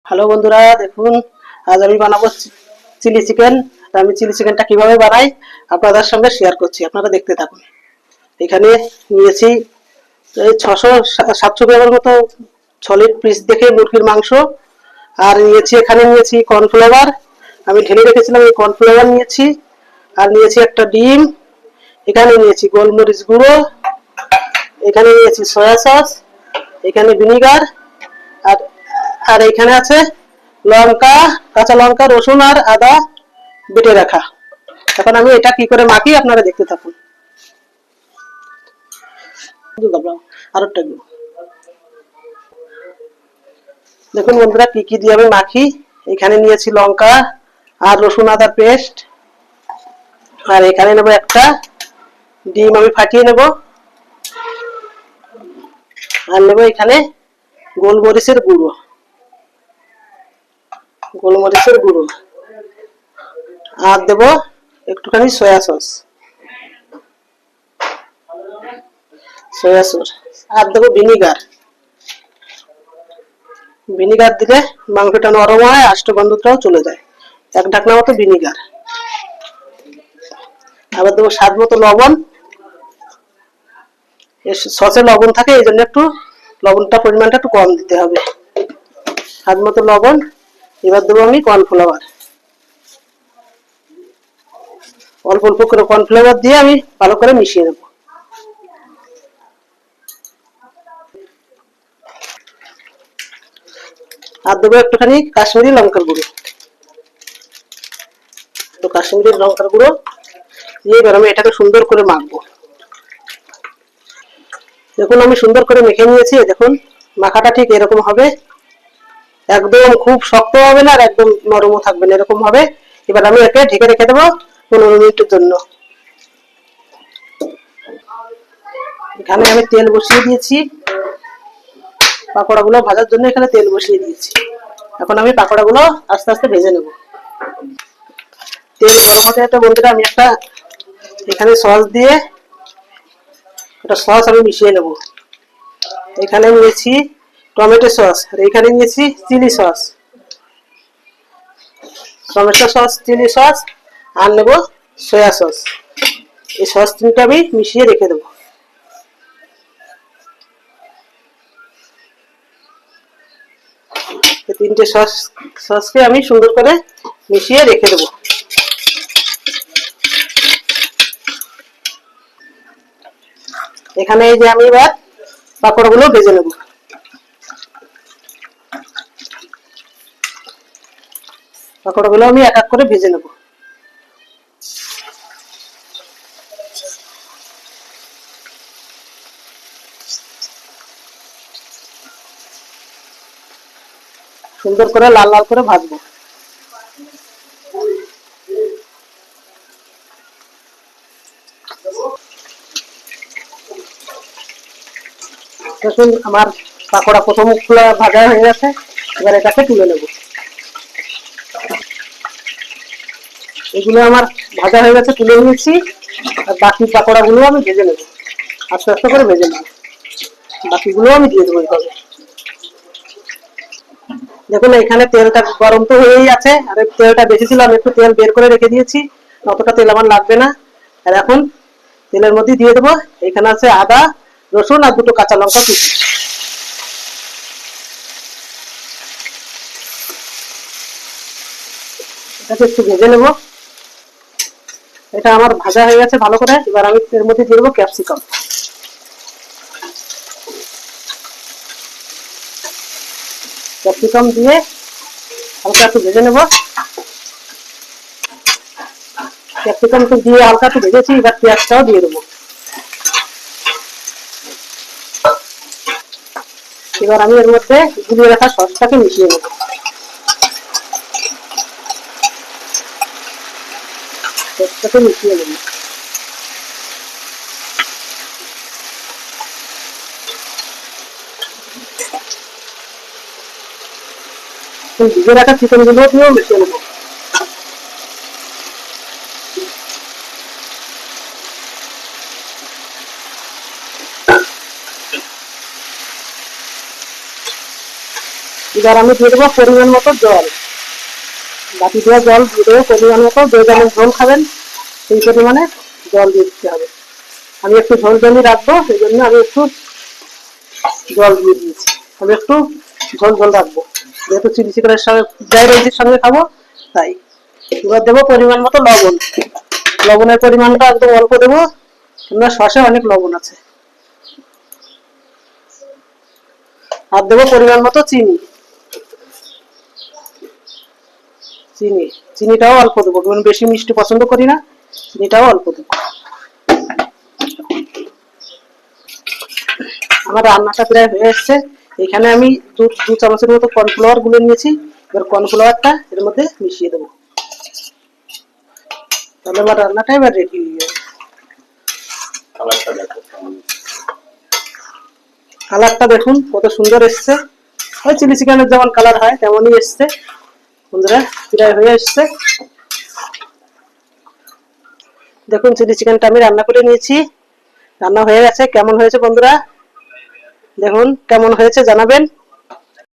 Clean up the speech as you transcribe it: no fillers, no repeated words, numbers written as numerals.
Hello বন্ধুরা, দেখুন আজ আমি বানাবো চিলি চিকেন। আমি চিলি চিকেনটা কিভাবে বানাই আপনাদের সঙ্গে শেয়ার করছি, আপনারা দেখতে থাকুন। এখানে নিয়েছি এই 600-700 গ্রামের মতো সলিড পিস দেখে মুরগির মাংস। আর এখানে নিয়েছি কর্নফ্লাওয়ার, আমি ঢেলে রেখেছিলাম এই কর্নফ্লাওয়ার নিয়েছি। আর নিয়েছি একটা ডিম, এখানে নিয়েছি গোলমরিচ গুঁড়ো, এখানে নিয়েছি সয়া সস, এখানে ভিনিগার, আর আর এখানে আছে লঙ্কা, কাঁচা লঙ্কা, রসুন আর আদা বেটে রাখা। এখন আমি এটা কি করে মাখি আপনারা দেখতে থাকুন। আরেকটা দেখুন বন্ধুরা কি কি দিয়ে আমি মাখি। এখানে নিয়েছি লঙ্কা আর রসুন আদার পেস্ট, আর এখানে নেব একটা ডিম আমি ফাটিয়ে নেব, আর নেব এখানে গোলমরিচের গুঁড়ো, আর দেব একটুখানি সয়া সস, আর দেবো ভিনিগার দিলে মাংসটা নরম হয়, আষ্ট গন্ধটাও চলে যায়। এক ঢাকনা মতো ভিনিগার, আবার দেবো স্বাদ মতো লবণ। সসে লবণ থাকে, এই জন্য একটু লবণটা পরিমাণটা একটু কম দিতে হবে। স্বাদ মতো লবণ। এবার দেবো আমি কর্নফ্লাওয়ার, অল্প অল্প করে কর্নফ্লাওয়ার দিয়ে আমি ভালো করে মিশিয়ে নেব। আর দেবো একটুখানি কাশ্মীরি লঙ্কার গুঁড়ো, তো কাশ্মীরি লঙ্কার গুঁড়ো দিয়ে এবার আমি এটাকে সুন্দর করে মাখবো। দেখুন আমি সুন্দর করে মেখে নিয়েছি, দেখুন মাখাটা ঠিক এরকম হবে, একদম খুব শক্ত হবে না আর একদম নরমও থাকবে না, এরকম হবে। এবার আমি একে ঢেকে রেখে দেবো 15 মিনিটের জন্য। এখানে আমি তেল বসিয়ে দিয়েছি, পাকোড়াগুলো ভাজার জন্য এখানে তেল বসিয়ে দিয়েছি। এখন আমি পাকোড়াগুলো আস্তে আস্তে ভেজে নেব। তেল গরম হতে একটা বন্ধুরা আমি একটা এখানে সস দিয়ে একটা সস আমি মিশিয়ে নেব। এখানে নিয়েছি টমেটো সস, আর এখানে নিয়েছি chilli sauce, tomato sauce, chilli sauce, আর নেব সয়া সস। এই সস তিনটা আমি মিশিয়ে রেখে দেবো। তিনটে সসকে আমি সুন্দর করে মিশিয়ে রেখে দেবো। এখানে এই যে আমি এবার পাঁপড়গুলো ভেজে নেব। পাঁপড়গুলো আমি এক এক করে ভেজে নেব। সুন্দর করে লাল লাল করে ভাজবো। দেখুন আমার পাকোড়া প্রথম মুখগুলো ভাজা হয়ে গেছে, এবার এটাকে তুলে নেব। এগুলো আমার ভাজা হয়ে গেছে, তুলে নিয়েছি। আর বাকি পাকোড়াগুলো আমি ভেজে নেব, আস্তে আস্তে করে ভেজে নেব। বাকিগুলো আমি দিয়ে দেবো এইভাবে। দেখুন এখানে তেলটা গরম তো হয়েই আছে, আর তেলটা বেশি ছিল, আমি একটু তেল বের করে রেখে দিয়েছি, অতটা তেল আমার লাগবে না। আর এখন তেলের মধ্যে দিয়ে দেবো, এখানে আছে আদা, রসুন আর দুটো কাঁচা লঙ্কা কুচি। এটাকে একটু ভেজে নেব। এটা আমার ভাজা হয়ে গেছে ভালো করে, এবার আমি এর মধ্যে দিয়ে দেবো ক্যাপসিকাম। ক্যাপসিকাম দিয়ে হালকা একটু ভেজে নেব। ক্যাপসিকাম তো দিয়ে হালকা একটু ভেজেছি, এবার পেঁয়াজটাও দিয়ে দেবো। এবার আমি এর মধ্যে গুলিয়ে রাখা সসটাকে মিশিয়ে নেব। সসটাকে মিশিয়ে নেব। ভিজে রাখা চিকেন গুলো দিয়েও মিশিয়ে নেব। এবার আমি দিয়ে দেবো পরিমাণ মতো জল, বাটি দেওয়া জল দিয়ে দেবো পরিমাণ মতো। যে যেমন ঝোল খাবেন সেই পরিমাণে জল দিয়ে দিতে হবে। আমি একটু ঝোল জলই রাখবো, সেই জন্য আমি একটু জল দিয়ে দিয়েছি। আমি একটু ঝোল ঝোল রাখবো, যেহেতু চিলি চিকেনের সঙ্গে ফ্রাইড রাইসের সঙ্গে খাবো তাই। এবার দেবো পরিমাণ মতো লবণ। লবণের পরিমাণটা একদম অল্প দেবো, কেননা সসে অনেক লবণ আছে। আর দেবো পরিমাণ মতো চিনি। চিনি চিনিটাও অল্প দেবো, কারণ বেশি মিষ্টি পছন্দ করি না, চিনিটাও অল্প দেবো। আমার রান্নাটা প্রায় হয়ে এসছে। এখানে আমি দু চামচের মতো কর্নফ্লাওয়ার গুলে নিয়েছি। এবার কর্নফ্লাওয়ারটা এর মধ্যে মিশিয়ে দেবো, তাহলে আমার রান্নাটা এবার রেডি হয়ে যাবে। কালারটা দেখুন কত সুন্দর এসছে, ওই চিলি চিকেনের যেমন কালার হয় তেমনই এসছে। বন্ধুরা প্রায় হয়ে এসছে। দেখুন চিলি চিকেনটা আমি রান্না করে নিয়েছি, রান্না হয়ে গেছে। কেমন হয়েছে বন্ধুরা দেখুন, কেমন হয়েছে জানাবেন।